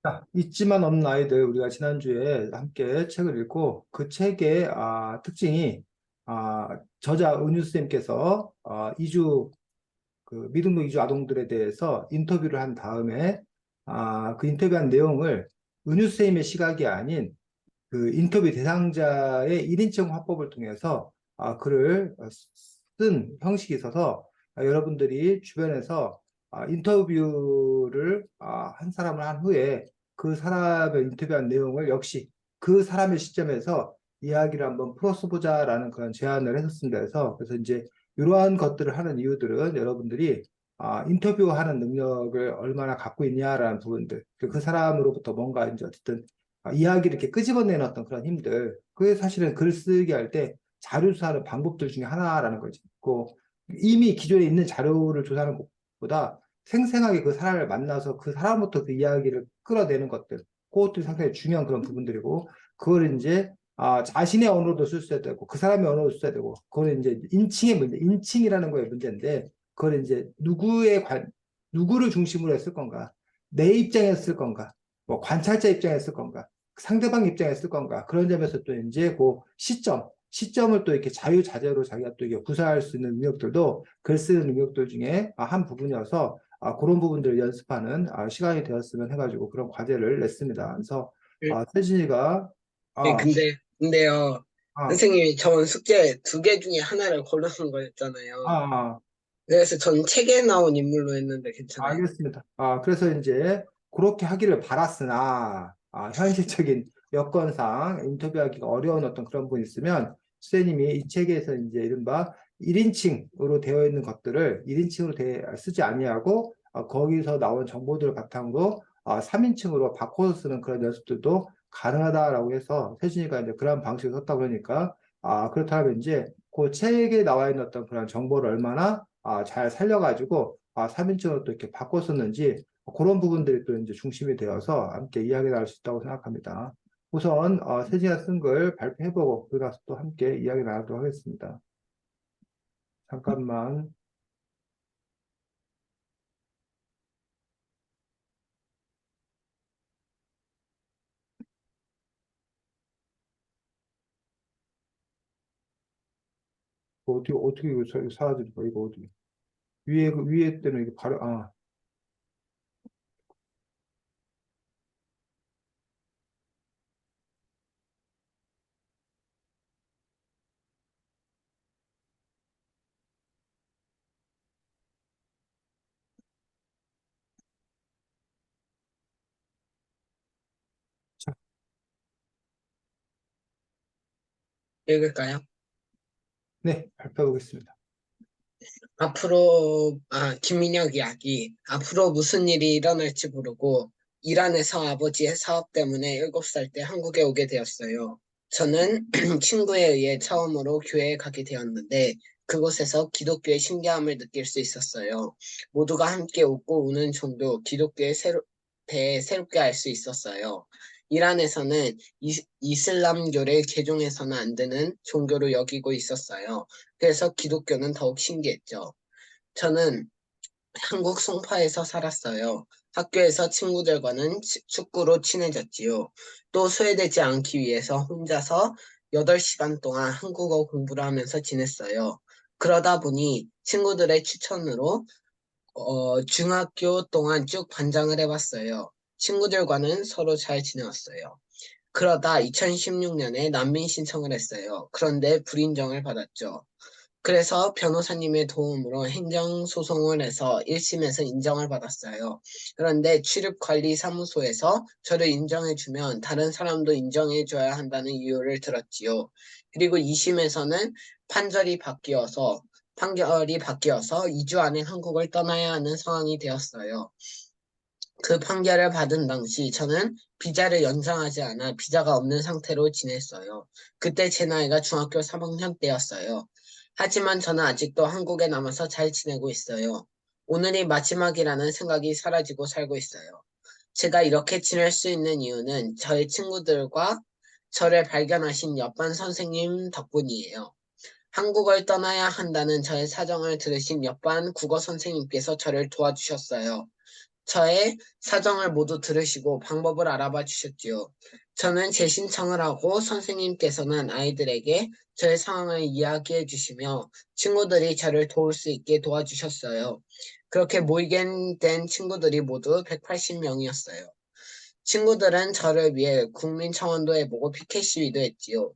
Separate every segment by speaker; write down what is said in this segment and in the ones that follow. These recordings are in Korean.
Speaker 1: 자, 잊지만 없는 아이들, 우리가 지난주에 함께 책을 읽고 그 책의 특징이 저자 은유 쌤께서 이주 미등록 이주 아동들에 대해서 인터뷰를 한 다음에 그 인터뷰한 내용을 은유 쌤의 시각이 아닌 그 인터뷰 대상자의 1인称 화법을 통해서 글을 쓴 형식이 있어서 여러분들이 주변에서 인터뷰를 한 사람을 한 후에 그 사람의 인터뷰한 내용을 역시 그 사람의 시점에서 이야기를 한번 풀어서 보자라는 그런 제안을 했었습니다. 그래서 이제 이러한 것들을 하는 이유들은 여러분들이 인터뷰하는 능력을 얼마나 갖고 있냐라는 부분들, 그 사람으로부터 뭔가 이제 어쨌든 이야기를 이렇게 끄집어내는 어떤 그런 힘들, 그게 사실은 글쓰기 할 때 자료 조사하는 방법들 중에 하나라는 거지. 이미 기존에 있는 자료를 조사하는 것보다 생생하게 그 사람을 만나서 그 사람부터 그 이야기를 끌어내는 것들, 그것들이 상당히 중요한 그런 부분들이고, 그걸 이제 자신의 언어도 쓸 수 있어야 되고, 그 사람의 언어도 쓸 수 있어야 되고, 그걸 이제 인칭의 문제, 인칭이라는 거의 문제인데, 그걸 이제 누구를 중심으로 했을 건가, 내 입장에서 쓸 건가, 뭐 관찰자 입장에서 쓸 건가, 상대방 입장에 쓸 건가. 그런 점에서 또 이제 그 시점을 또 이렇게 자유자재로 자기가 또 이게 구사할 수 있는 능력들도 글 쓰는 능력들 중에 한 부분이어서 그런 부분들을 연습하는 시간이 되었으면 해가지고 그런 과제를 냈습니다. 그래서
Speaker 2: 음,
Speaker 1: 태진이가
Speaker 2: 네,
Speaker 1: 아,
Speaker 2: 근데요,
Speaker 1: 아,
Speaker 2: 선생님이 저번 숙제 두 개 중에 하나를 고르는 거였잖아요.
Speaker 1: 아,
Speaker 2: 그래서 전 책에 나온 인물로 했는데 괜찮아요?
Speaker 1: 알겠습니다. 그래서 이제 그렇게 하기를 바랐으나 현실적인 여건상 인터뷰하기가 어려운 어떤 그런 분이 있으면 선생님이 이 책에서 이제 이른바 1인칭으로 되어 있는 것들을 1인칭으로 쓰지 아니하고 거기서 나온 정보들을 바탕으로 3인칭으로 바꿔서 쓰는 그런 연습들도 가능하다라고 해서 세준이가 이제 그런 방식을 썼다 그러니까 그렇다면 이제 그 책에 나와 있는 어떤 그런 정보를 얼마나 잘 살려가지고 3인칭으로 또 이렇게 바꿨었는지 그런 부분들이 또 이제 중심이 되어서 함께 이야기 나눌 수 있다고 생각합니다. 우선 세진이가 쓴 걸 발표해보고 그가서또 함께 이야기 나누도록 하겠습니다. 잠깐만. 어떻게 이거 사라지는 거야? 이거 어디? 위에 때는 이게 바로, 자,
Speaker 2: 읽을까요?
Speaker 1: 네, 발표해보겠습니다.
Speaker 2: 김민혁 이야기. 앞으로 무슨 일이 일어날지 모르고 이란에서 아버지의 사업 때문에 7살 때 한국에 오게 되었어요. 저는 친구에 의해 처음으로 교회에 가게 되었는데 그곳에서 기독교의 신기함을 느낄 수 있었어요. 모두가 함께 웃고 우는 정도 기독교에 대해 새롭게 알 수 있었어요. 이란에서는 이슬람교를 개종해서는 안 되는 종교로 여기고 있었어요. 그래서 기독교는 더욱 신기했죠. 저는 한국 송파에서 살았어요. 학교에서 친구들과는 축구로 친해졌지요. 또 소외되지 않기 위해서 혼자서 8시간 동안 한국어 공부를 하면서 지냈어요. 그러다 보니 친구들의 추천으로 중학교 동안 쭉 반장을 해봤어요. 친구들과는 서로 잘 지내왔어요. 그러다 2016년에 난민 신청을 했어요. 그런데 불인정을 받았죠. 그래서 변호사님의 도움으로 행정소송을 해서 1심에서 인정을 받았어요. 그런데 출입관리사무소에서 저를 인정해주면 다른 사람도 인정해줘야 한다는 이유를 들었지요. 그리고 2심에서는 판결이 바뀌어서 2주 안에 한국을 떠나야 하는 상황이 되었어요. 그 판결을 받은 당시 저는 비자를 연장하지 않아 비자가 없는 상태로 지냈어요. 그때 제 나이가 중학교 3학년 때였어요. 하지만 저는 아직도 한국에 남아서 잘 지내고 있어요. 오늘이 마지막이라는 생각이 사라지고 살고 있어요. 제가 이렇게 지낼 수 있는 이유는 저의 친구들과 저를 발견하신 옆반 선생님 덕분이에요. 한국을 떠나야 한다는 저의 사정을 들으신 옆반 국어 선생님께서 저를 도와주셨어요. 저의 사정을 모두 들으시고 방법을 알아봐 주셨지요. 저는 재신청을 하고 선생님께서는 아이들에게 저의 상황을 이야기해 주시며 친구들이 저를 도울 수 있게 도와주셨어요. 그렇게 모이게 된 친구들이 모두 180명이었어요. 친구들은 저를 위해 국민청원도 해보고 피켓 시위도 했지요.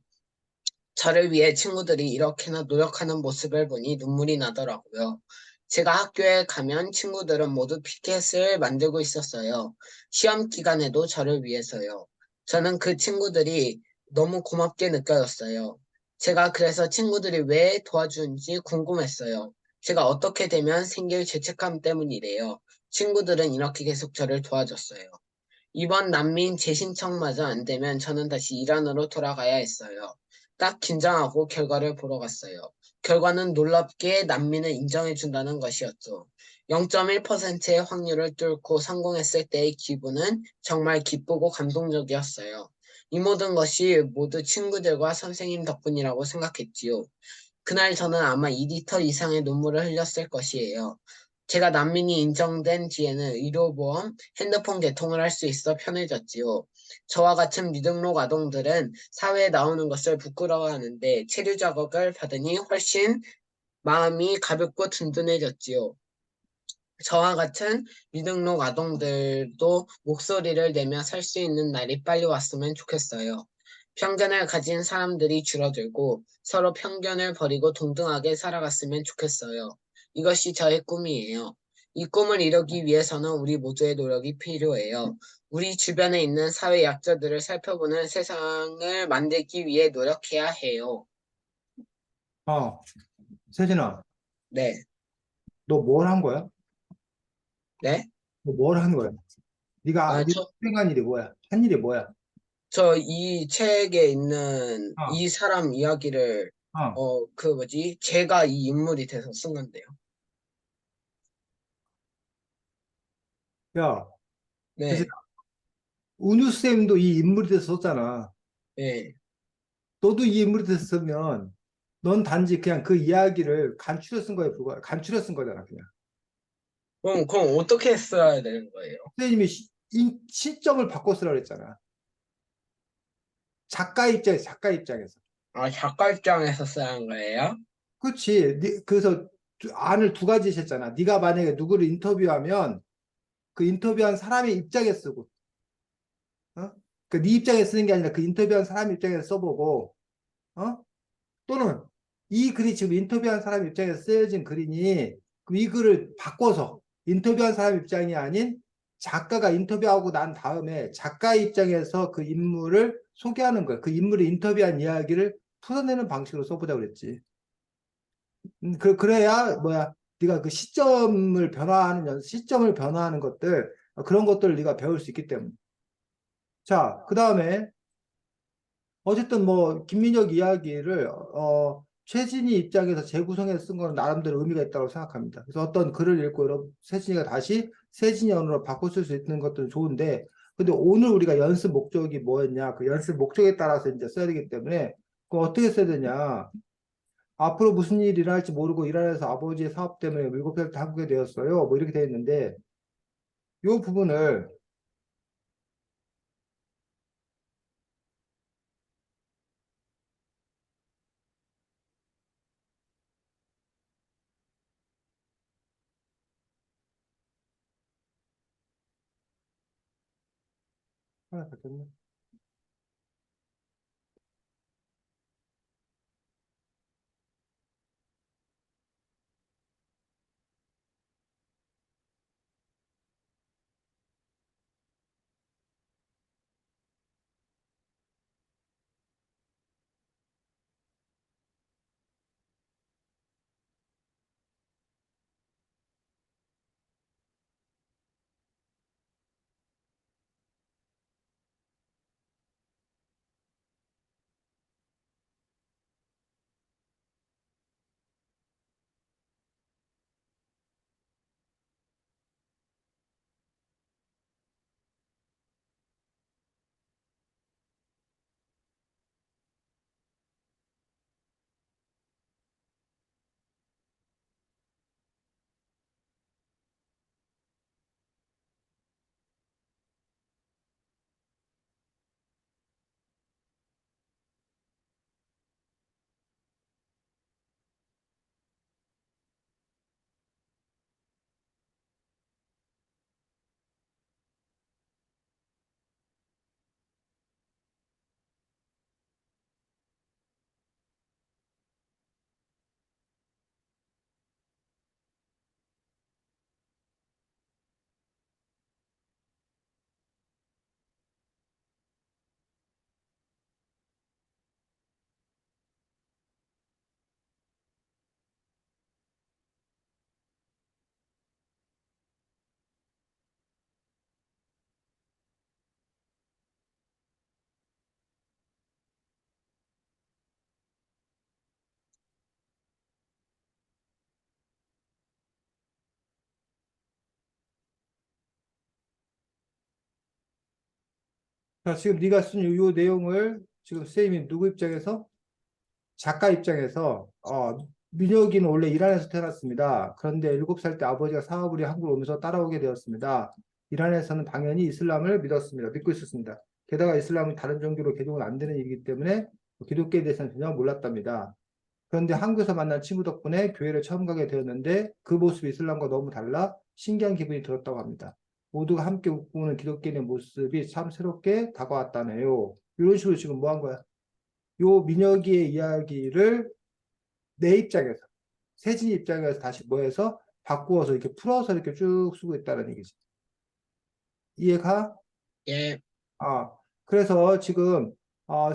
Speaker 2: 저를 위해 친구들이 이렇게나 노력하는 모습을 보니 눈물이 나더라고요. 제가 학교에 가면 친구들은 모두 피켓을 만들고 있었어요. 시험 기간에도 저를 위해서요. 저는 그 친구들이 너무 고맙게 느껴졌어요. 제가 그래서 친구들이 왜 도와주는지 궁금했어요. 제가 어떻게 되면 생길 죄책감 때문이래요. 친구들은 이렇게 계속 저를 도와줬어요. 이번 난민 재신청마저 안 되면 저는 다시 이란으로 돌아가야 했어요. 딱 긴장하고 결과를 보러 갔어요. 결과는 놀랍게 난민을 인정해준다는 것이었죠. 0.1%의 확률을 뚫고 성공했을 때의 기분은 정말 기쁘고 감동적이었어요. 이 모든 것이 모두 친구들과 선생님 덕분이라고 생각했지요. 그날 저는 아마 2리터 이상의 눈물을 흘렸을 것이에요. 제가 난민이 인정된 뒤에는 의료보험, 핸드폰 개통을 할 수 있어 편해졌지요. 저와 같은 미등록 아동들은 사회에 나오는 것을 부끄러워하는데 체류 자격을 받으니 훨씬 마음이 가볍고 든든해졌지요. 저와 같은 미등록 아동들도 목소리를 내며 살 수 있는 날이 빨리 왔으면 좋겠어요. 편견을 가진 사람들이 줄어들고 서로 편견을 버리고 동등하게 살아갔으면 좋겠어요. 이것이 저의 꿈이에요. 이 꿈을 이루기 위해서는 우리 모두의 노력이 필요해요. 우리 주변에 있는 사회 약자들을 살펴보는 세상을 만들기 위해 노력해야 해요.
Speaker 1: 어, 세진아,
Speaker 2: 네,
Speaker 1: 너 뭘 한 거야?
Speaker 2: 네.
Speaker 1: 너 뭘 한 거야?
Speaker 2: 아,
Speaker 1: 네가 생각한 일이 뭐야? 한 일이 뭐야?
Speaker 2: 저 이 책에 있는
Speaker 1: 어,
Speaker 2: 이 사람 이야기를
Speaker 1: 어,
Speaker 2: 그 뭐지? 제가 이 인물이 돼서 쓴 건데요.
Speaker 1: 야, 세진아,
Speaker 2: 네,
Speaker 1: 은유쌤도 이 인물이 돼서 썼잖아.
Speaker 2: 네.
Speaker 1: 너도 이 인물이 돼서 쓰면 넌 단지 그냥 그 이야기를 간추려 쓴 거에 불과해. 간추려 쓴 거잖아, 그냥.
Speaker 2: 그럼 어떻게 써야 되는 거예요?
Speaker 1: 선생님이 시점을 바꿔 쓰라 그랬잖아. 작가 입장에서.
Speaker 2: 아, 작가 입장에서 써야 하는 거예요?
Speaker 1: 그렇지. 그래서 안을 두 가지 셨잖아. 네가 만약에 누구를 인터뷰하면 그 인터뷰한 사람의 입장에 쓰고, 어? 그네 입장에 쓰는 게 아니라 그 인터뷰한 사람 입장에서 써보고, 어? 또는 이 글이 지금 인터뷰한 사람 입장에서 쓰여진 글이니 그럼 이 글을 바꿔서 인터뷰한 사람 입장이 아닌 작가가 인터뷰하고 난 다음에 작가의 입장에서 그 인물을 소개하는 거야. 그 인물이 인터뷰한 이야기를 풀어내는 방식으로 써보자 그랬지. 그래야 뭐야 네가 그 시점을 변화하는 것들 그런 것들을 네가 배울 수 있기 때문에. 자, 그 다음에 어쨌든 뭐 김민혁 이야기를 최진희 입장에서 재구성해서 쓴 거는 나름대로 의미가 있다고 생각합니다. 그래서 어떤 글을 읽고 여러분 최진희가 다시 세진이 언어로 바꿔 쓸 수 있는 것들은 좋은데 근데 오늘 우리가 연습 목적이 뭐였냐? 그 연습 목적에 따라서 이제 써야 되기 때문에 그 어떻게 써야 되냐? 앞으로 무슨 일이 일어날지 모르고 일하면서 아버지의 사업 때문에 7살 때 한국에 되었어요. 뭐 이렇게 되어 있는데 이 부분을 하나 바뀌었네. 자, 지금 네가 쓴 요 내용을 지금 선생님이 누구 입장에서? 작가 입장에서 민혁이는 원래 이란에서 태어났습니다. 그런데 7살 때 아버지가 사업을 위해 한국으로 오면서 따라오게 되었습니다. 이란에서는 당연히 이슬람을 믿었습니다. 믿고 있었습니다. 게다가 이슬람은 다른 종교로 개종은 안 되는 일이기 때문에 기독교에 대해서는 전혀 몰랐답니다. 그런데 한국에서 만난 친구 덕분에 교회를 처음 가게 되었는데 그 모습이 이슬람과 너무 달라 신기한 기분이 들었다고 합니다. 모두가 함께 웃고 오는 기독교인의 모습이 참 새롭게 다가왔다네요. 이런 식으로 지금 뭐 한 거야? 요 민혁이의 이야기를 내 입장에서, 세진이 입장에서 다시 뭐 해서 바꾸어서 이렇게 풀어서 이렇게 쭉 쓰고 있다는 얘기지. 이해가?
Speaker 2: 예,
Speaker 1: 아, 그래서 지금,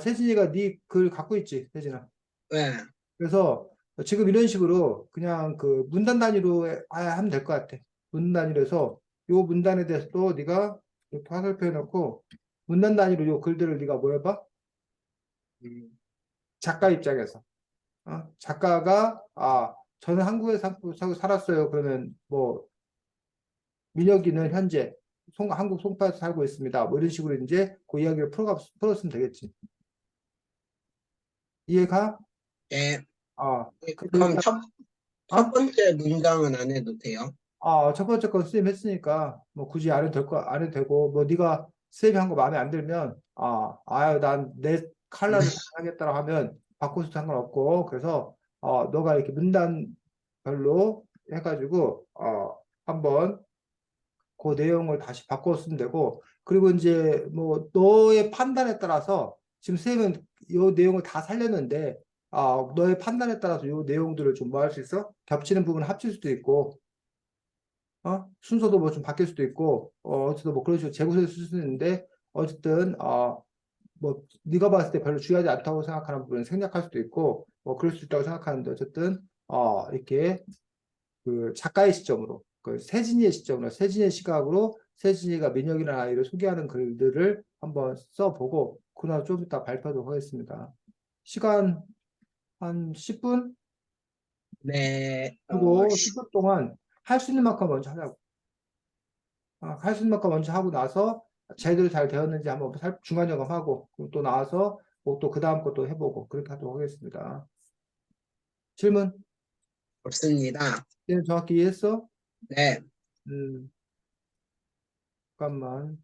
Speaker 1: 세진이가 네 글 갖고 있지, 세진아.
Speaker 2: 왜?
Speaker 1: 그래서 지금 이런 식으로 그냥 그 문단 단위로 하면 될 것 같아. 문단 단위로 해서 요 문단에 대해서도 네가 이렇게 화살표 해놓고 문단 단위로 요 글들을 네가 뭐 해봐? 작가 입장에서. 작가가, 저는 한국에 살았어요. 그러면 뭐 민혁이는 현재 한국 송파에서 살고 있습니다. 뭐 이런 식으로 이제 그 이야기를 풀었으면 되겠지. 이해가?
Speaker 2: 예.
Speaker 1: 아, 그래서
Speaker 2: 그럼
Speaker 1: 일단,
Speaker 2: 첫
Speaker 1: 어?
Speaker 2: 번째 문장은 안 해도 돼요?
Speaker 1: 첫 번째 건 쌤 했으니까 뭐 굳이 안 해도 되고 뭐 네가 쌤이 한 거 마음에 안 들면 난 내 칼라를 하겠다고 하면 바꿔도 상관없고 그래서 너가 이렇게 문단별로 해가지고 한번 그 내용을 다시 바꿔 쓰면 되고 그리고 이제 뭐 너의 판단에 따라서 지금 쌤은 이 내용을 다 살렸는데 너의 판단에 따라서 이 내용들을 좀 뭐 할 수 있어? 겹치는 부분 합칠 수도 있고 순서도 뭐 좀 바뀔 수도 있고, 어쨌든 뭐 그런 식으로 재구성을 쓸 수도 있는데, 어쨌든, 뭐, 네가 봤을 때 별로 중요하지 않다고 생각하는 부분은 생략할 수도 있고, 뭐 그럴 수 있다고 생각하는데, 어쨌든, 이렇게 그 작가의 시점으로, 그 세진이의 시점으로, 세진이의 시각으로 세진이가 민혁이라는 아이를 소개하는 글들을 한번 써보고, 그날 좀 이따 발표하도록 하겠습니다. 시간 한 10분?
Speaker 2: 네,
Speaker 1: 그리고 10분 동안 할 수 있는 만큼 먼저 하자고. 칼슘 녹화 먼저 하고 나서 제대로 잘 되었는지 한번 중간 점검하고 그리고 또 나와서 뭐 또 그 다음 것도 해보고 그렇게 하도록 하겠습니다. 질문?
Speaker 2: 없습니다.
Speaker 1: 얘는 정확히 이해했어?
Speaker 2: 네,
Speaker 1: 음, 잠깐만.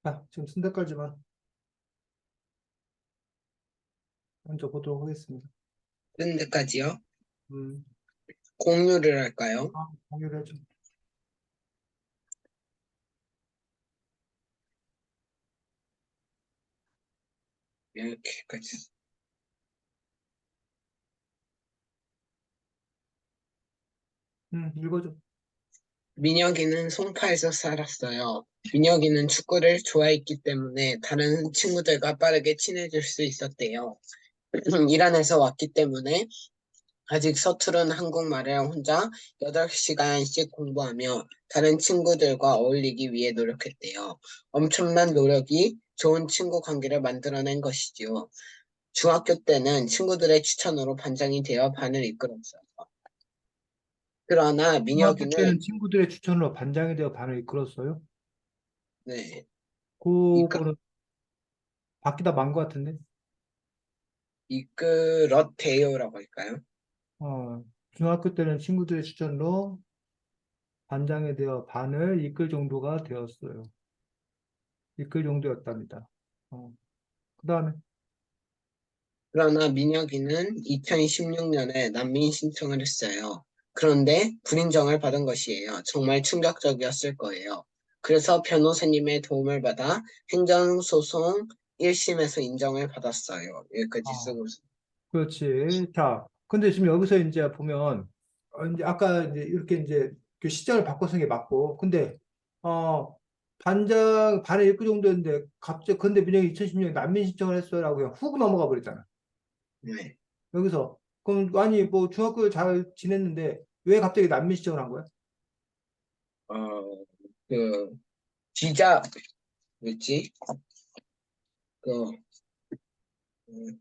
Speaker 1: 자, 지금 순대 깔지만 먼저 보도록 하겠습니다.
Speaker 2: 끝 데까지요?
Speaker 1: 음,
Speaker 2: 공유를 할까요?
Speaker 1: 공유를 해줘.
Speaker 2: 이렇게까지.
Speaker 1: 읽어줘.
Speaker 2: 민혁이는 송파에서 살았어요. 민혁이는 축구를 좋아했기 때문에 다른 친구들과 빠르게 친해질 수 있었대요. 이란에서 왔기 때문에 아직 서투른 한국말을 혼자 8시간씩 공부하며 다른 친구들과 어울리기 위해 노력했대요. 엄청난 노력이 좋은 친구 관계를 만들어낸 것이지요. 중학교 때는 친구들의 추천으로 반장이 되어 반을 이끌었어요. 그러나
Speaker 1: 중학교 때는
Speaker 2: 민혁이는
Speaker 1: 친구들의 추천으로 반장이 되어 반을 이끌었어요.
Speaker 2: 네, 이끌,
Speaker 1: 그거는 바뀌다 만 것 같은데.
Speaker 2: 이끌었대요라고 할까요?
Speaker 1: 중학교 때는 친구들의 추천으로 반장이 되어 반을 이끌 정도가 되었어요. 이끌 정도였답니다. 그 다음에,
Speaker 2: 그러나 민혁이는 2016년에 난민 신청을 했어요. 그런데 불인정을 받은 것이에요. 정말 충격적이었을 거예요. 그래서 변호사님의 도움을 받아 행정소송 1심에서 인정을 받았어요. 여기까지
Speaker 1: 어,
Speaker 2: 쓰고 있어요.
Speaker 1: 그렇지. 자, 근데 지금 여기서 이제 보면, 이제 아까 이제 이렇게 이제 그 시점을 바꿔서 게 맞고, 근데, 어, 반을 읽을 정도였는데, 갑자기, 근데 민영이 2010년에 난민 신청을 했어라고 그냥 훅 넘어가 버렸잖아.
Speaker 2: 네.
Speaker 1: 여기서. 그럼, 아니, 뭐, 중학교 잘 지냈는데, 왜 갑자기 난민 신청을 한 거야?
Speaker 2: 어, 그, 비자, 뭐지? 그, 음,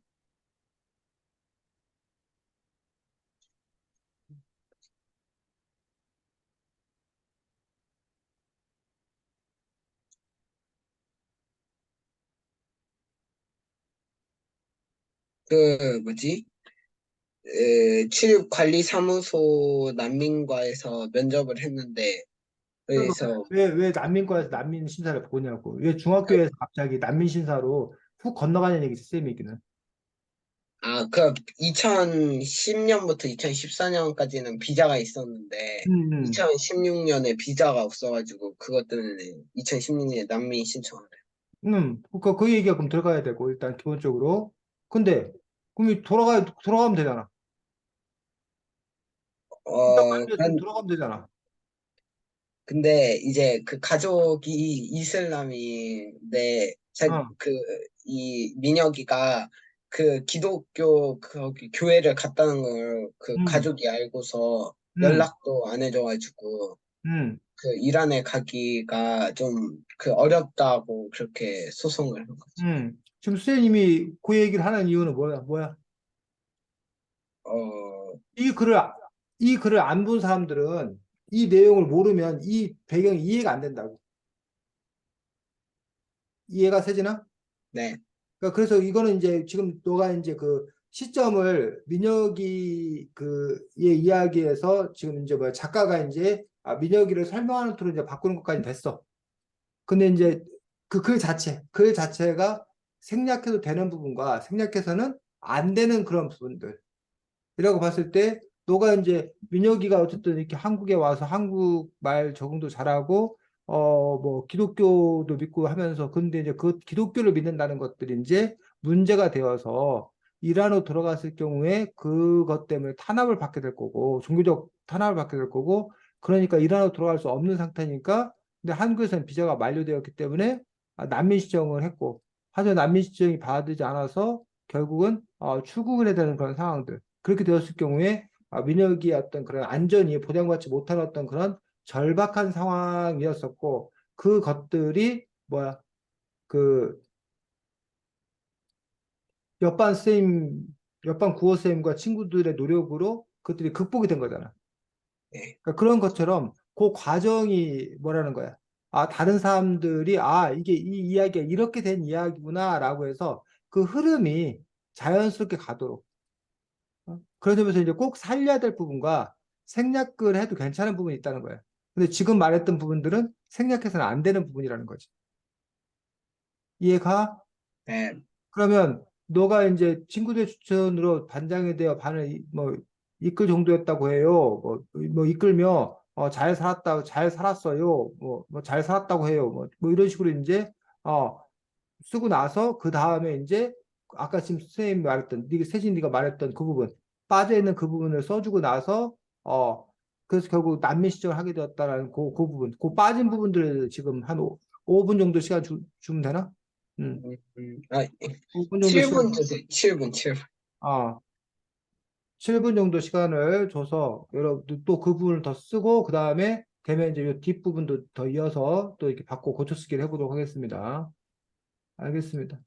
Speaker 2: 뭐지? 취업관리사무소 난민과에서 면접을 했는데,
Speaker 1: 그러니까
Speaker 2: 그래서,
Speaker 1: 왜 난민과에서 난민 심사를 보냐고. 왜 중학교에서 갑자기 난민 심사로 훅 건너가는 얘기지, 쌤이 얘기는.
Speaker 2: 2010년부터 2014년까지는 비자가 있었는데,
Speaker 1: 음, 음.
Speaker 2: 2016년에 비자가 없어가지고, 그것 때문에 2016년에 난민 신청을 해요.
Speaker 1: 그 얘기가 그럼 들어가야 되고, 일단 기본적으로. 근데, 그럼 돌아가면 되잖아. 일단 만들었으면
Speaker 2: 그런
Speaker 1: 돌아가면 되잖아.
Speaker 2: 근데 이제 그 가족이 이슬람인데
Speaker 1: 어,
Speaker 2: 이 민혁이가 그 기독교 거기 교회를 갔다는 걸 그
Speaker 1: 음,
Speaker 2: 가족이 알고서
Speaker 1: 음,
Speaker 2: 연락도 안 해줘가지고
Speaker 1: 음,
Speaker 2: 그 이란에 가기가 좀 그 어렵다고 그렇게 소송을 한 거죠.
Speaker 1: 지금 선생님이 그 얘기를 하는 이유는 뭐야?
Speaker 2: 어,
Speaker 1: 이 글을, 이 글을 안 본 사람들은 이 내용을 모르면 이 배경이 이해가 안 된다고. 이해가 세지나?
Speaker 2: 네,
Speaker 1: 그러니까 그래서 이거는 이제 지금 너가 이제 그 시점을 민혁이 그의 이야기에서 지금 이제 뭐야 작가가 이제 민혁이를 설명하는 투로 이제 바꾸는 것까지 됐어. 근데 이제 그 글 자체가 생략해도 되는 부분과 생략해서는 안 되는 그런 부분들. 이라고 봤을 때 너가 이제 민혁이가 어쨌든 이렇게 한국에 와서 한국말 적응도 잘하고 뭐 기독교도 믿고 하면서 근데 이제 그 기독교를 믿는다는 것들이 이제 문제가 되어서 이란으로 들어갔을 경우에 그것 때문에 탄압을 받게 될 거고 종교적 탄압을 받게 될 거고 그러니까 이란으로 들어갈 수 없는 상태니까 근데 한국에서는 비자가 만료되었기 때문에 난민 신청을 했고 하지만 난민 신청이 받아들이지 않아서 결국은 출국을 해야 되는 그런 상황들 그렇게 되었을 경우에 민혁이 어떤 그런 안전이 보장받지 못한 어떤 그런 절박한 상황이었었고 그것들이 뭐야 그 옆반 쌤 옆반 국어 쌤과 친구들의 노력으로 그것들이 극복이 된 거잖아.
Speaker 2: 네.
Speaker 1: 그러니까 그런 것처럼 그 과정이 뭐라는 거야. 다른 사람들이 이게 이 이야기가 이렇게 된 이야기구나라고 해서 그 흐름이 자연스럽게 가도록 그러면서 이제 꼭 살려야 될 부분과 생략을 해도 괜찮은 부분이 있다는 거예요. 근데 지금 말했던 부분들은 생략해서는 안 되는 부분이라는 거지. 이해가?
Speaker 2: 네.
Speaker 1: 그러면 너가 이제 친구들 추천으로 반장이 되어 반을 뭐 이끌 정도였다고 해요. 뭐 이끌며 잘 살았다, 잘 살았어요. 뭐 잘 살았다고 해요. 뭐 이런 식으로 이제 어 쓰고 나서 그 다음에 이제 아까 지금 선생님이 말했던 세진 네가 말했던 그 부분 빠져 있는 그 부분을 써주고 나서 어 그래서 결국 난민 신청을 하게 되었다라는 그 부분, 그 빠진 부분들을 지금 한 5분 정도 시간 주면 되나? 음, 5분 정도 시간
Speaker 2: 7분 주세요. 7분, 7분.
Speaker 1: 아 7분 정도 시간을 줘서 여러분 또 그 부분을 더 쓰고 그 다음에 되면 이제 이 뒷부분도 더 이어서 또 이렇게 바꿔 고쳐쓰기를 해보도록 하겠습니다. 알겠습니다.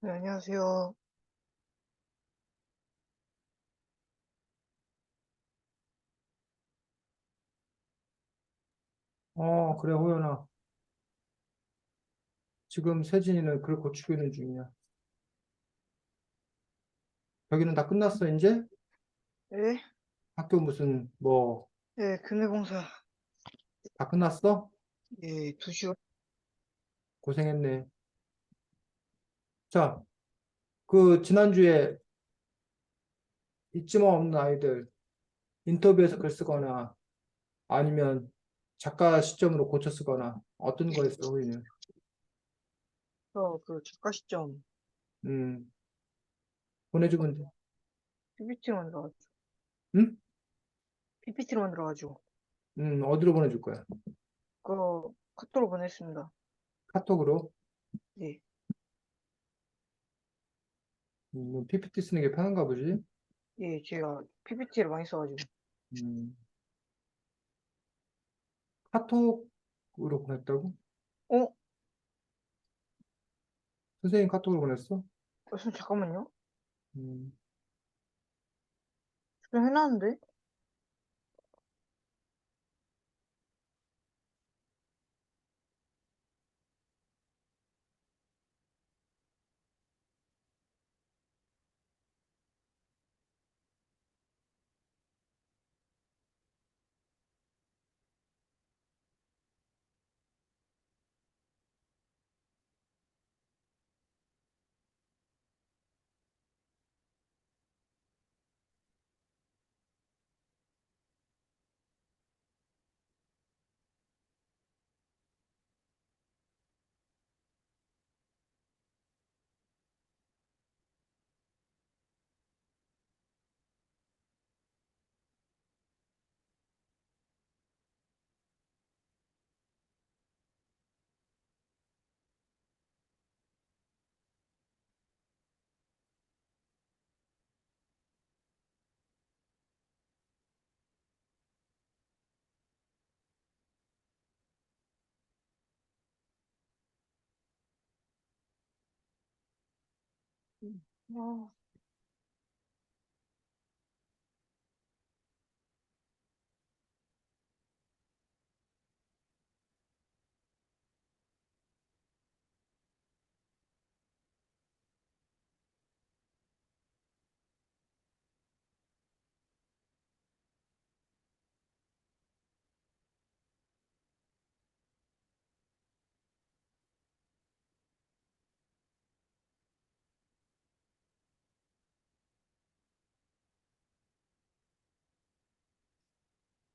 Speaker 3: 네, 안녕하세요.
Speaker 1: 그래, 호연아. 지금 세진이는 글 고치고 있는 중이야. 여기는 다 끝났어, 이제?
Speaker 3: 네,
Speaker 1: 학교 무슨, 뭐,
Speaker 3: 네, 교내봉사,
Speaker 1: 다 끝났어?
Speaker 3: 예, 2시간,
Speaker 1: 고생했네. 자, 그, 지난주에 있지만 없는 아이들 인터뷰에서 글 쓰거나 아니면 작가 시점으로 고쳐 쓰거나 어떤 거 했어, 호연이?
Speaker 3: 작가 시점,
Speaker 1: 음, 보내주면 돼.
Speaker 3: PPT로 만들어가지고,
Speaker 1: 응?
Speaker 3: PPT로 만들어가지고,
Speaker 1: 어디로 보내줄 거야?
Speaker 3: 카톡으로 보냈습니다.
Speaker 1: 카톡으로?
Speaker 3: 네,
Speaker 1: PPT 쓰는 게 편한가 보지?
Speaker 3: 예, 제가 PPT를 많이 써가지고,
Speaker 1: 음, 카톡으로 보냈다고?
Speaker 3: 어?
Speaker 1: 선생님 카톡으로 보냈어?
Speaker 3: 잠깐만요.
Speaker 1: 음,
Speaker 3: 지금 해놨는데? 아,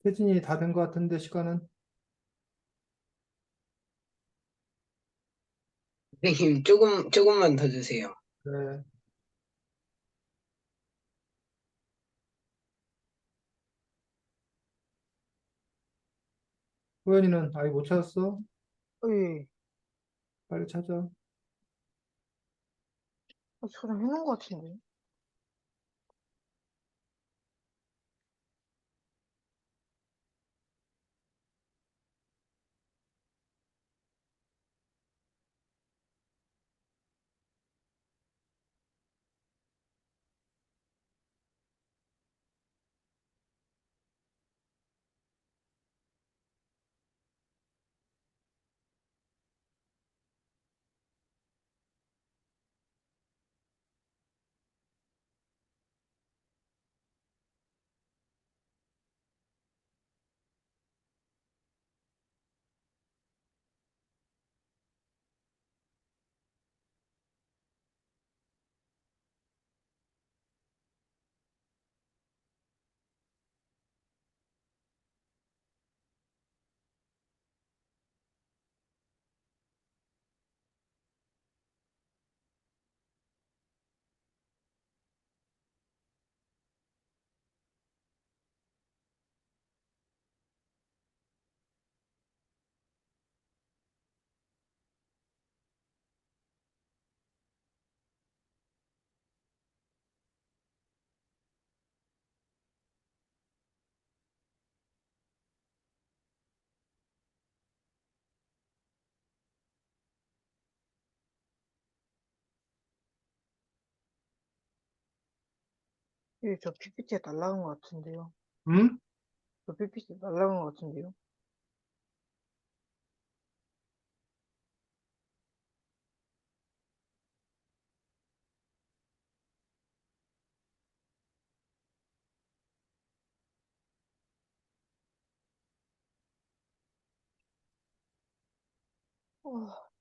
Speaker 1: 세진이 다 된 것 같은데, 시간은?
Speaker 2: 선생님, 조금만 더 주세요.
Speaker 1: 그래. 호연이는 아이 못 찾았어?
Speaker 3: 예,
Speaker 1: 빨리 찾아.
Speaker 3: 저장 해놓은 것 같은데? 예, 저 PPT에 날라간 것 같은데요.
Speaker 1: 응?
Speaker 3: 저 PPT 날라간 것 같은데요. 어,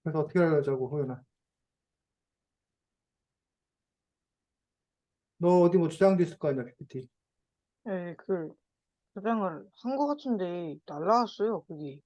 Speaker 1: 그래서 어떻게 하자고, 호연아. 너 어디 뭐 주장도 있을 거 아니야, PPT.
Speaker 3: 예, 저장을 한 것 같은데 날라왔어요, 그게.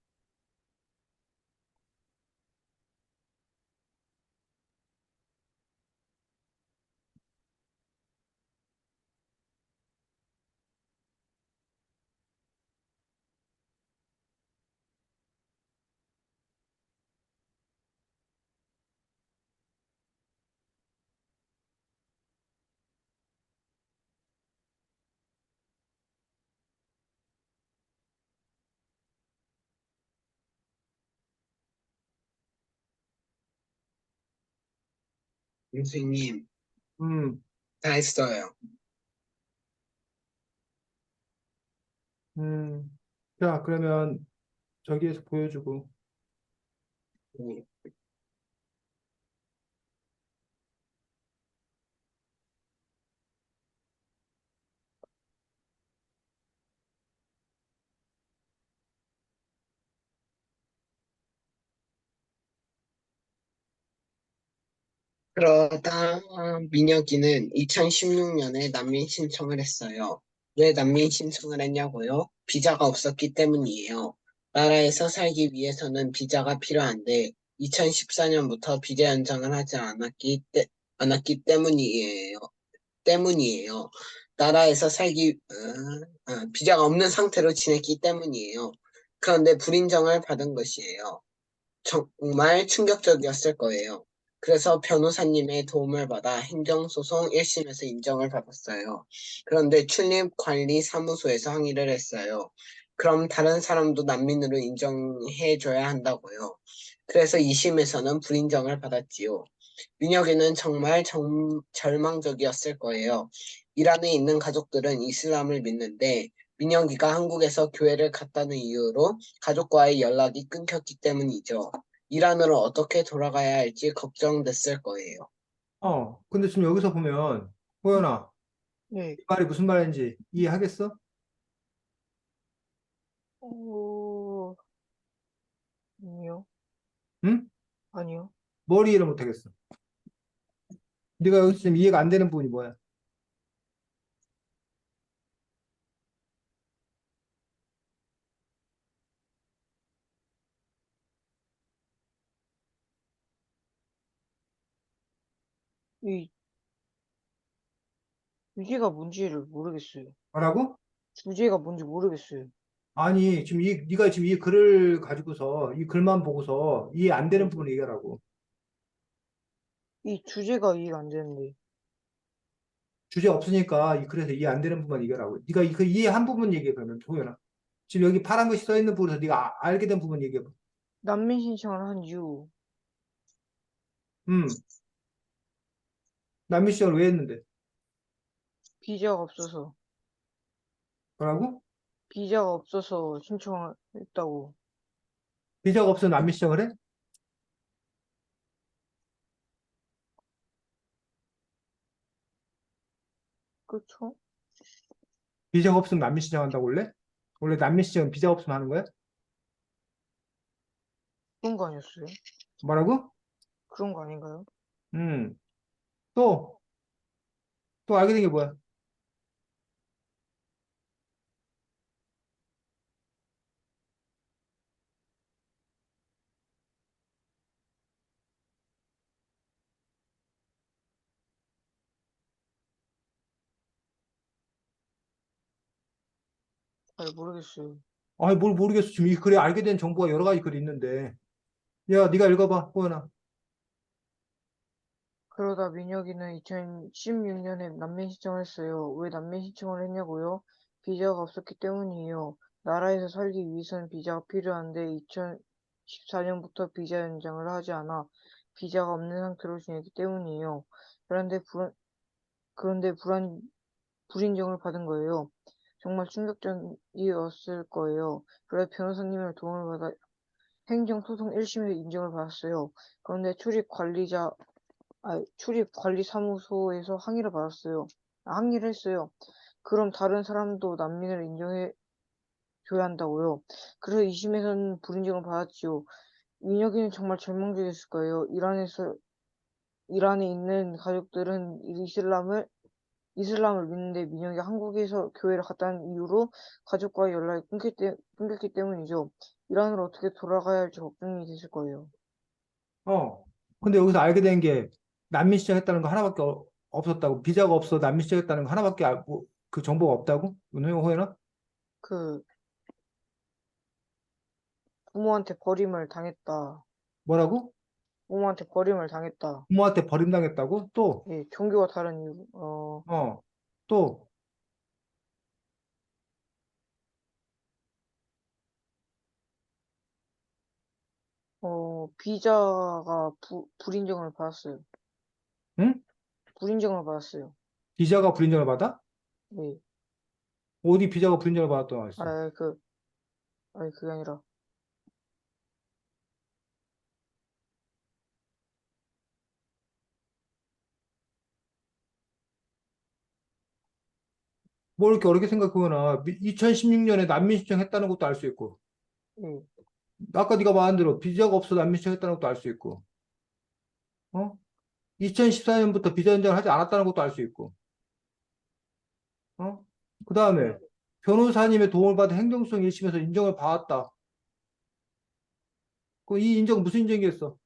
Speaker 2: 선생님,
Speaker 1: 음,
Speaker 2: 다 했어요.
Speaker 1: 음. 자, 그러면 저기에서 보여주고.
Speaker 2: 음, 그러다 민혁이는 2016년에 난민 신청을 했어요. 왜 난민 신청을 했냐고요? 비자가 없었기 때문이에요. 나라에서 살기 위해서는 비자가 필요한데 2014년부터 비자 연장을 하지 않았기 때문이에요. 나라에서 비자가 없는 상태로 지냈기 때문이에요. 그런데 불인정을 받은 것이에요. 정말 충격적이었을 거예요. 그래서 변호사님의 도움을 받아 행정소송 1심에서 인정을 받았어요. 그런데 출입관리사무소에서 항의를 했어요. 그럼 다른 사람도 난민으로 인정해줘야 한다고요. 그래서 2심에서는 불인정을 받았지요. 민혁이는 정말 절망적이었을 거예요. 이란에 있는 가족들은 이슬람을 믿는데 민혁이가 한국에서 교회를 갔다는 이유로 가족과의 연락이 끊겼기 때문이죠. 이란으로 어떻게 돌아가야 할지 걱정됐을 거예요.
Speaker 1: 근데 지금 여기서 보면, 호연아,
Speaker 3: 예,
Speaker 1: 이 말이 무슨 말인지 이해하겠어?
Speaker 3: 어, 아니요,
Speaker 1: 응?
Speaker 3: 아니요.
Speaker 1: 머리 이해를 못하겠어. 네가 여기서 지금 이해가 안 되는 부분이 뭐야?
Speaker 3: 이 주제가 뭔지를 모르겠어요.
Speaker 1: 뭐라고?
Speaker 3: 주제가 뭔지 모르겠어요.
Speaker 1: 아니, 지금 네가 지금 이 글을 가지고서, 이 글만 보고서 이해 안 되는
Speaker 3: 네.
Speaker 1: 부분을 얘기하라고.
Speaker 3: 이 주제가 이해가 안 되는데.
Speaker 1: 주제 없으니까 이 글에서 이해 안 되는 부분만 얘기하라고. 네가 그 이해한 부분 얘기해, 그러면, 호연아. 지금 여기 파란 것이 써 있는 부분에서 네가 알게 된 부분 얘기해 봐.
Speaker 3: 난민 신청을 한 이유,
Speaker 1: 음, 난민 시청을 왜 했는데?
Speaker 3: 비자가 없어서,
Speaker 1: 뭐라고?
Speaker 3: 비자가 없어서 신청을 했다고.
Speaker 1: 비자가 없으면 난민 시청을 해?
Speaker 3: 그쵸?
Speaker 1: 비자가 없으면 난민 신청한다고 원래? 원래 난민 신청은 비자가 없으면 하는 거야?
Speaker 3: 그런 거 아니었어요?
Speaker 1: 뭐라고?
Speaker 3: 그런 거 아닌가요?
Speaker 1: 음, 또, 또 알게 된 게 뭐야?
Speaker 3: 잘 모르겠어요.
Speaker 1: 아니, 뭘 모르겠어. 지금 이 글에 알게 된 정보가 여러 가지 글이 있는데. 야, 네가 읽어봐, 호연아.
Speaker 3: 그러다 민혁이는 2016년에 난민 신청을 했어요. 왜 난민 신청을 했냐고요? 비자가 없었기 때문이에요. 나라에서 살기 위해서는 비자가 필요한데 2014년부터 비자 연장을 하지 않아 비자가 없는 상태로 지냈기 때문이에요. 그런데 불인정을 받은 거예요. 정말 충격적이었을 거예요. 그래서 변호사님의 도움을 받아 행정소송 1심에서 인정을 받았어요. 그런데 출입관리사무소에서 항의를 했어요. 그럼 다른 사람도 난민을 인정해 줘야 한다고요. 그래서 2심에서는 불인정을 받았지요. 민혁이는 정말 절망적이었을 거예요. 이란에 있는 가족들은 이슬람을 믿는데 민혁이 한국에서 교회를 갔다는 이유로 가족과의 연락이 끊겼기 때문이죠. 이란으로 어떻게 돌아가야 할지 걱정이 됐을 거예요.
Speaker 1: 어. 근데 여기서 알게 된 게 난민 신청했다는 거 하나밖에 없었다고. 비자가 없어 난민 신청했다는 거 하나밖에 알고 그 정보가 없다고? 호연아?
Speaker 3: 그 부모한테 버림을 당했다.
Speaker 1: 뭐라고?
Speaker 3: 부모한테 버림을 당했다.
Speaker 1: 부모한테 버림당했다고? 또,
Speaker 3: 예, 종교가 다른 이유,
Speaker 1: 어, 또,
Speaker 3: 비자가 불인정을 받았어요.
Speaker 1: 응?
Speaker 3: 불인정을 받았어요.
Speaker 1: 비자가 불인정을 받아?
Speaker 3: 예,
Speaker 1: 어디 비자가 불인정을 받았다고 했어?
Speaker 3: 아, 그게 아니라,
Speaker 1: 뭘 이렇게 어렵게 생각하거나 2016년에 난민 신청했다는 것도 알 수 있고
Speaker 3: 예,
Speaker 1: 아까 네가 말한 대로 비자가 없어 난민 신청했다는 것도 알 수 있고 2014년부터 비자 연장을 하지 않았다는 것도 알 수 있고 그 다음에 변호사님의 도움을 받아 행정소송 1심에서 인정을 받았다. 이 인정 무슨 인정이겠어?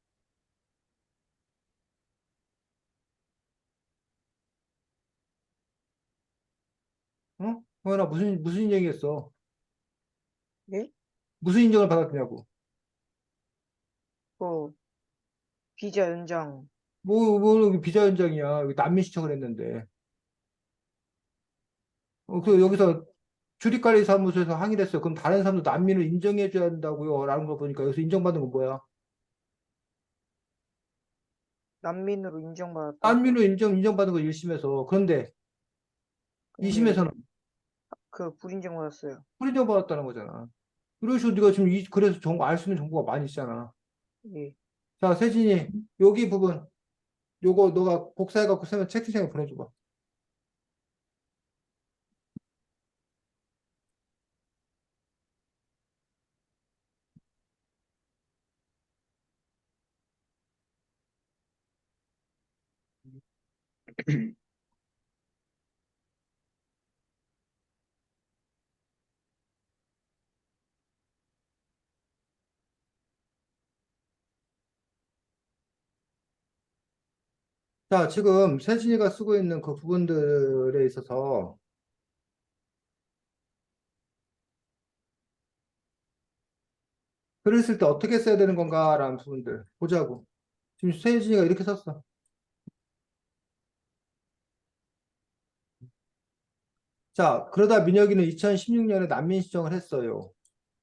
Speaker 1: 호연아 무슨 인정이겠어?
Speaker 3: 예?
Speaker 1: 무슨 인정을 받았냐고?
Speaker 3: 그, 비자 연장,
Speaker 1: 여기 비자 연장이야. 여기 난민 신청을 했는데. 여기서 출입관리사무소에서 항의를 했어요. 그럼 다른 사람도 난민을 인정해줘야 한다고요. 라는 거 보니까 여기서 인정받는 건 뭐야?
Speaker 3: 난민으로 인정받았다.
Speaker 1: 난민으로 인정받은 거 1심에서. 그런데
Speaker 3: 근데,
Speaker 1: 2심에서는
Speaker 3: 불인정 받았어요.
Speaker 1: 불인정받았다는 거잖아. 이런 식으로 네가 지금 그래서 알 수 있는 정보가 많이 있잖아.
Speaker 3: 예,
Speaker 1: 자, 세진이, 여기 부분, 요거 너가 복사해갖고 채팅창에 보내줘봐. 자, 지금 세진이가 쓰고 있는 그 부분들에 있어서 글을 쓸 때 어떻게 써야 되는 건가라는 부분들 보자고. 지금 세진이가 이렇게 썼어. 자, 그러다 민혁이는 2016년에 난민 신청을 했어요.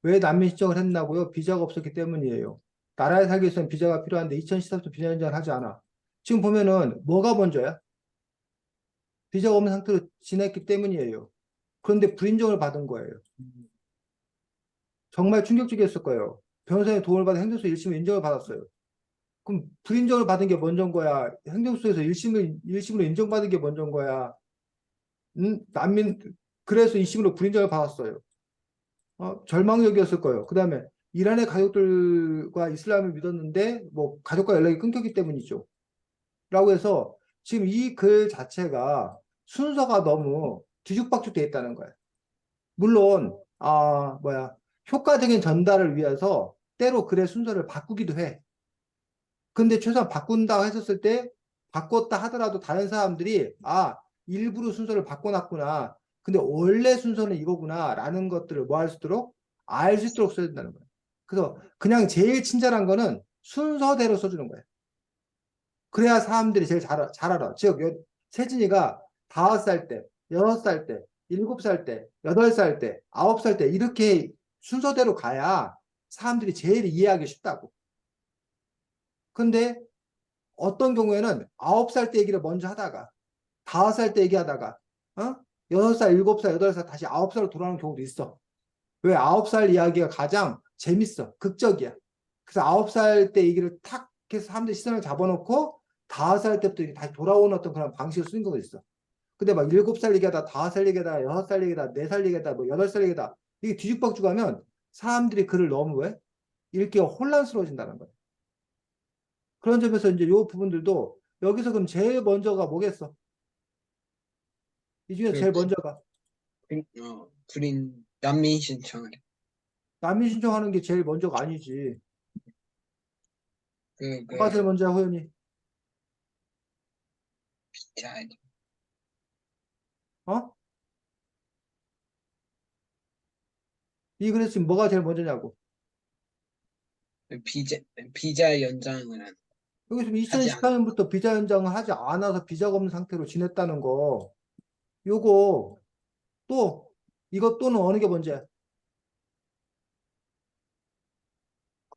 Speaker 1: 왜 난민 신청을 했나고요? 비자가 없었기 때문이에요. 나라에 살기 위해서는 비자가 필요한데 2014부터 비자 연장을 하지 않아. 지금 보면은 뭐가 먼저야? 비자가 없는 상태로 지냈기 때문이에요. 그런데 불인정을 받은 거예요. 정말 충격적이었을 거예요. 변호사의 도움을 받아 행정소 1심을 인정을 받았어요. 그럼 불인정을 받은 게 먼저인 거야? 행정소에서 1심으로 인정받은 게 먼저인 거야? 난민, 그래서 2심으로 불인정을 받았어요. 절망적이었을 거예요. 그 다음에 이란의 가족들과 이슬람을 믿었는데 뭐 가족과 연락이 끊겼기 때문이죠. 라고 해서 지금 이 글 자체가 순서가 너무 뒤죽박죽 돼 있다는 거예요. 물론 효과적인 전달을 위해서 때로 글의 순서를 바꾸기도 해. 근데 최소한 바꾼다 했었을 때 바꿨다 하더라도 다른 사람들이 일부러 순서를 바꿔놨구나. 근데 원래 순서는 이거구나라는 것들을 뭐 할 수 있도록 알 수 있도록 써야 된다는 거예요. 그래서 그냥 제일 친절한 거는 순서대로 써주는 거예요. 그래야 사람들이 제일 잘 알아. 즉, 세진이가 5살 때, 6살 때, 7살 때, 8살 때, 9살 때 이렇게 순서대로 가야 사람들이 제일 이해하기 쉽다고. 근데 어떤 경우에는 9살 때 얘기를 먼저 하다가 5살 때 얘기하다가 6살, 7살, 8살 다시 9살로 돌아오는 경우도 있어. 왜 9살 이야기가 가장 재밌어. 극적이야. 그래서 9살 때 얘기를 탁 해서 사람들이 시선을 잡아놓고 5살 때부터 이렇게 다시 돌아오는 어떤 그런 방식을 쓰는 경우가 있어. 근데 막 7살 얘기하다, 5살 얘기하다, 6살 얘기하다, 4살 얘기하다, 뭐 8살 얘기하다. 이게 뒤죽박죽 하면 사람들이 글을 너무 왜? 읽기가 혼란스러워진다는 거야. 그런 점에서 이제 요 부분들도 여기서 그럼 제일 먼저가 뭐겠어? 이 중에서 제일
Speaker 2: 그렇지.
Speaker 1: 먼저가
Speaker 2: 난민 신청을.
Speaker 1: 난민 신청하는 게 제일 먼저가 아니지. 뭐가 제일 먼저야, 호연이?
Speaker 2: 자,
Speaker 1: 어? 이 글에서 지금 뭐가 제일 먼저냐고.
Speaker 2: 비자, 비자 연장을
Speaker 1: 여기 지금
Speaker 2: 하지 않,
Speaker 1: 2014년부터 비자 연장을 하지 않아서 비자가 없는 상태로 지냈다는 거. 요거 또 이것 또는 어느 게 먼저야?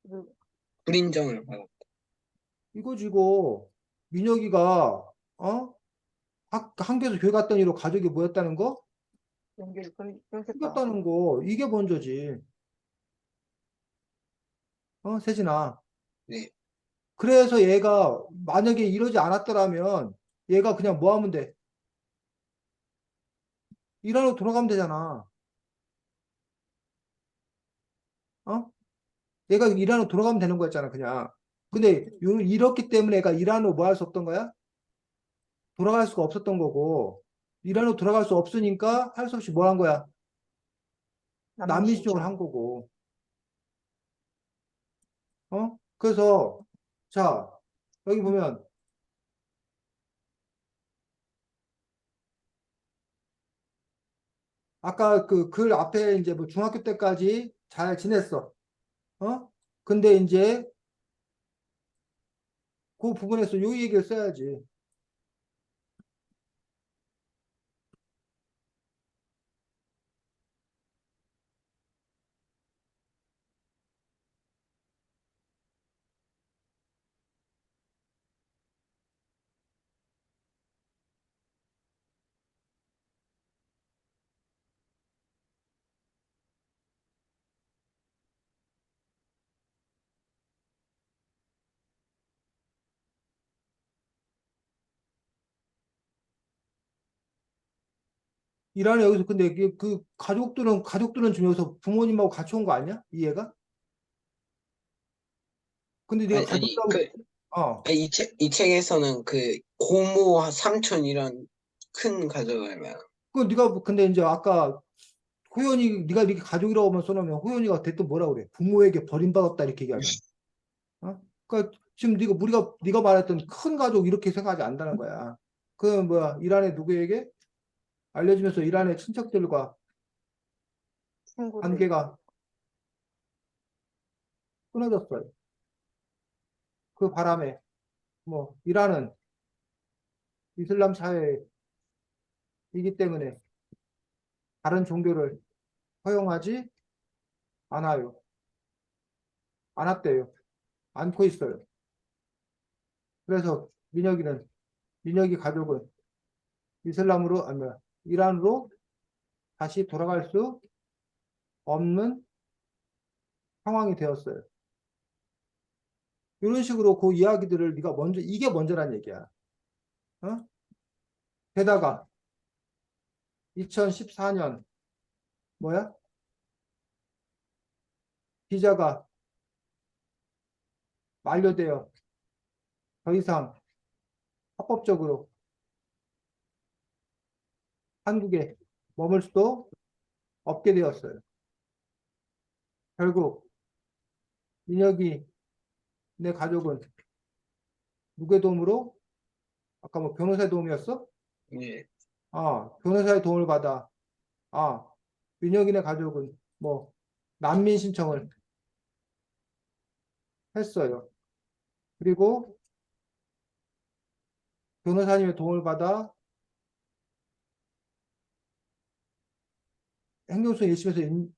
Speaker 3: 그리고
Speaker 2: 불인정을 받았다.
Speaker 1: 이거지 이거. 민혁이가 한국에서 교회 갔던 이로 가족이 뭐였다는 거?
Speaker 3: 연기를 끊겠다.
Speaker 1: 생겼다는 거. 이게 먼저지. 세진아.
Speaker 2: 네.
Speaker 1: 그래서 얘가 만약에 이러지 않았더라면 얘가 그냥 뭐 하면 돼? 이란으로 돌아가면 되잖아. 어? 얘가 이란으로 돌아가면 되는 거였잖아, 그냥. 근데 이렇기 때문에 얘가 이란으로 뭐 할 수 없던 거야? 돌아갈 수가 없었던 거고, 이란으로 돌아갈 수 없으니까 할 수 없이 뭘 한 거야?
Speaker 3: 난민
Speaker 1: 난민 신청을 한
Speaker 3: 신청.
Speaker 1: 거고. 그래서, 자, 여기 보면, 아까 그 글 앞에 이제 뭐 중학교 때까지 잘 지냈어. 근데 이제 그 부분에서 요 얘기를 써야지. 이란에 여기서 근데 그 가족들은 지금 여기서 부모님하고 같이 온 거 아니야? 이해가? 근데 네가
Speaker 2: 아니,
Speaker 1: 가족하고 어.
Speaker 2: 이 책에서는 그 고모, 삼촌 이런 큰 가족을 말.
Speaker 1: 그 네가 근데 이제 아까 호연이 네가 이렇게 가족이라고만 써놓으면 호연이가 대뜸 뭐라 그래? 부모에게 버림받았다 이렇게 얘기하잖아. 그러니까 지금 네가 말했던 큰 가족 이렇게 생각하지 않는다는 거야. 그 뭐야 이란의 누구에게 알려지면서 이란의 친척들과
Speaker 3: 친구들.
Speaker 1: 관계가 끊어졌어요. 그 바람에 뭐 이란은 이슬람 사회이기 때문에 다른 종교를 허용하지 않아요. 않았대요. 않고 있어요. 그래서 민혁이 가족은 이슬람으로 아니 뭐야 이란으로 다시 돌아갈 수 없는 상황이 되었어요. 이런 식으로 그 이야기들을 네가 먼저 이게 먼저란 얘기야. 어? 게다가 2014년 뭐야? 비자가 만료되어 더 이상 합법적으로 한국에 머물 수도 없게 되었어요. 결국 민혁이 내 가족은 누구의 도움으로? 아까 뭐 변호사의 도움이었어?
Speaker 2: 예.
Speaker 1: 변호사의 도움을 받아 민혁이네 가족은 뭐 난민 신청을 했어요. 그리고 변호사님의 도움을 받아 행정소 1심에서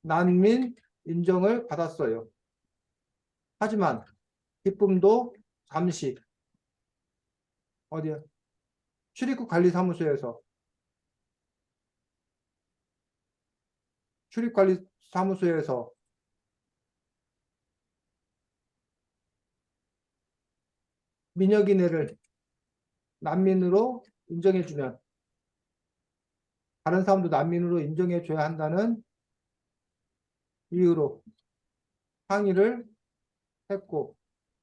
Speaker 1: 난민 인정을 받았어요. 하지만 기쁨도 잠시 어디야? 출입국 관리사무소에서 출입관리사무소에서 민혁이네를 난민으로 인정해주면 다른 사람도 난민으로 인정해줘야 한다는 이유로 항의를 했고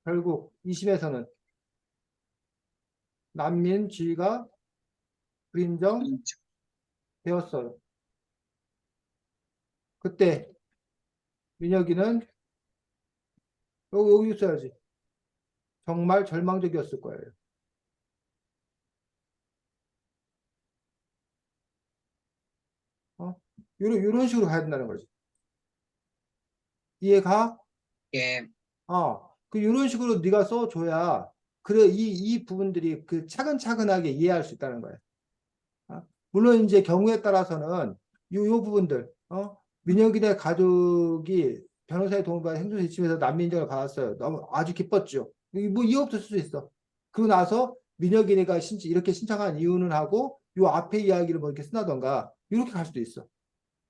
Speaker 1: 결국 2심에서는 난민 지위가 불인정되었어요. 그때 민혁이는 여기 있어야지. 정말 절망적이었을 거예요. 이런 식으로 가야 된다는 거지. 이해가?
Speaker 2: 예,
Speaker 1: 이런 식으로 네가 써줘야 그래 이 부분들이 그 차근차근하게 이해할 수 있다는 거예요. 물론 이제 경우에 따라서는 요 부분들 민혁이네 가족이 변호사의 도움을 받아 행정소 1심에서 난민 인정을 받았어요. 너무 아주 기뻤죠. 뭐 이유 없을 수도 있어. 그러고 나서 민혁이네가 이렇게 신청한 이유는 하고 요 앞에 이야기를 뭐 이렇게 쓴다던가 이렇게 갈 수도 있어.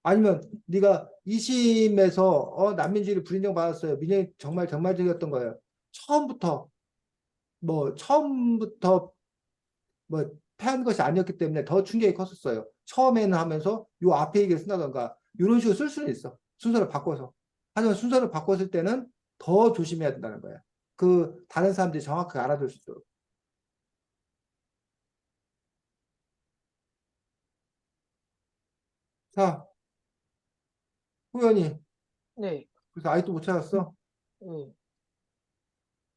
Speaker 1: 아니면 네가 2심에서 난민주의를 불인정 받았어요. 민혁이 정말 정말적이었던 거예요. 처음부터 뭐 패한 것이 아니었기 때문에 더 충격이 컸었어요. 처음에는 하면서 요 앞에 얘기를 쓴다던가 이런 식으로 쓸 수는 있어. 순서를 바꿔서. 하지만 순서를 바꿨을 때는 더 조심해야 된다는 거야. 그 다른 사람들이 정확하게 알아들 수 있도록. 자, 호연이.
Speaker 3: 네,
Speaker 1: 그래서 아직도 못 찾았어.
Speaker 3: 네,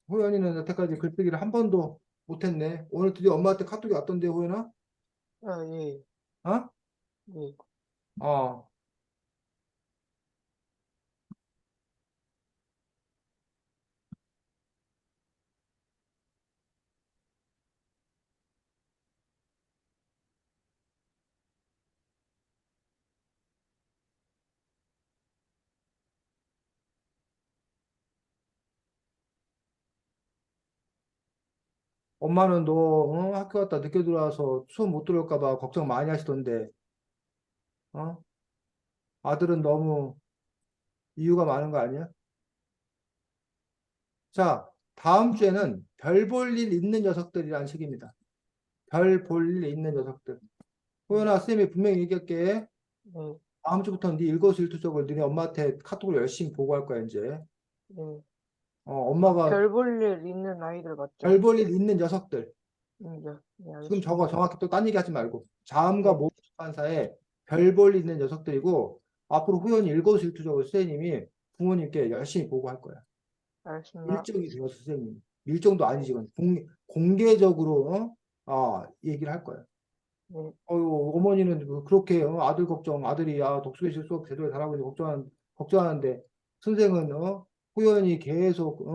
Speaker 1: 호연이는 여태까지 글쓰기를 한 번도 못했네. 오늘 드디어 엄마한테 카톡이 왔던데, 호연아?
Speaker 3: 예,
Speaker 1: 어?
Speaker 3: 네.
Speaker 1: 어. 엄마는 너 학교 갔다 늦게 들어와서 수업 못 들어올까 봐 걱정 많이 하시던데. 어? 아들은 너무 이유가 많은 거 아니야? 자, 다음 주에는 별 볼 일 있는 녀석들이라는 책입니다. 별 볼 일 있는 녀석들. 호연아, 쌤이 분명히 얘기할게.
Speaker 3: 네,
Speaker 1: 다음 주부터는 네 일거수일투족을 너네 엄마한테 카톡으로 열심히 보고할 거야, 이제.
Speaker 3: 네.
Speaker 1: 엄마가
Speaker 3: 별 볼 일 있는 아이들
Speaker 1: 별
Speaker 3: 맞죠?
Speaker 1: 볼 일 있는 녀석들.
Speaker 3: 네,
Speaker 1: 지금 적어
Speaker 3: 알겠습니다.
Speaker 1: 정확히 또 딴 얘기 하지 말고. 자음과
Speaker 3: 네,
Speaker 1: 모음 출판사에 별 볼 일 있는 녀석들이고 앞으로 호연이 일거수일투족을 선생님이 부모님께 열심히 보고할 거야.
Speaker 3: 알겠습니다.
Speaker 1: 일정이 되어서 선생님. 일정도 아니지, 이건. 공개적으로 얘기를 할 거야.
Speaker 3: 네,
Speaker 1: 어머니는 그렇게 아들 걱정, 아들이 독수교실 수업 제대로 잘하고 있는데 걱정하는데 선생은 호연이 계속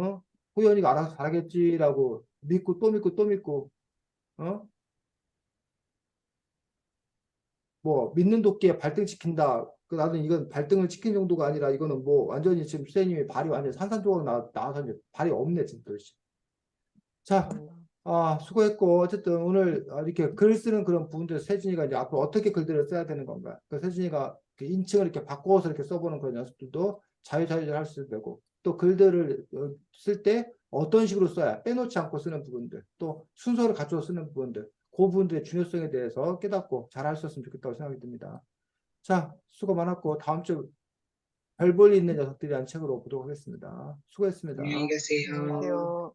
Speaker 1: 호연이가 알아서 잘하겠지라고 믿고 또 믿고 또 믿고 어? 뭐 믿는 도끼에 발등 찍힌다. 나는 이건 발등을 찍힌 정도가 아니라 이거는 뭐 완전히 지금 선생님이 발이 완전 산산조각 나와서 이제 발이 없네 진짜. 자,
Speaker 3: 알겠습니다.
Speaker 1: 수고했고, 어쨌든 오늘 이렇게 글 쓰는 그런 부분들 세진이가 이제 앞으로 어떻게 글들을 써야 되는 건가. 그 세진이가 그 인칭을 이렇게 바꿔서 이렇게 써보는 그런 연습들도 자유자재로 할 수 되고, 또 글들을 쓸 때 어떤 식으로 써야 빼놓지 않고 쓰는 부분들, 또 순서를 갖춰서 쓰는 부분들, 그 부분들의 중요성에 대해서 깨닫고 잘 할 수 있으면 좋겠다고 생각이 듭니다. 자, 수고 많았고, 다음 주 별 볼 일 있는 녀석들이라는 책으로 보도록 하겠습니다.
Speaker 2: 안녕히
Speaker 1: 수고했습니다.
Speaker 3: 안녕히
Speaker 2: 계세요.
Speaker 3: 계세요.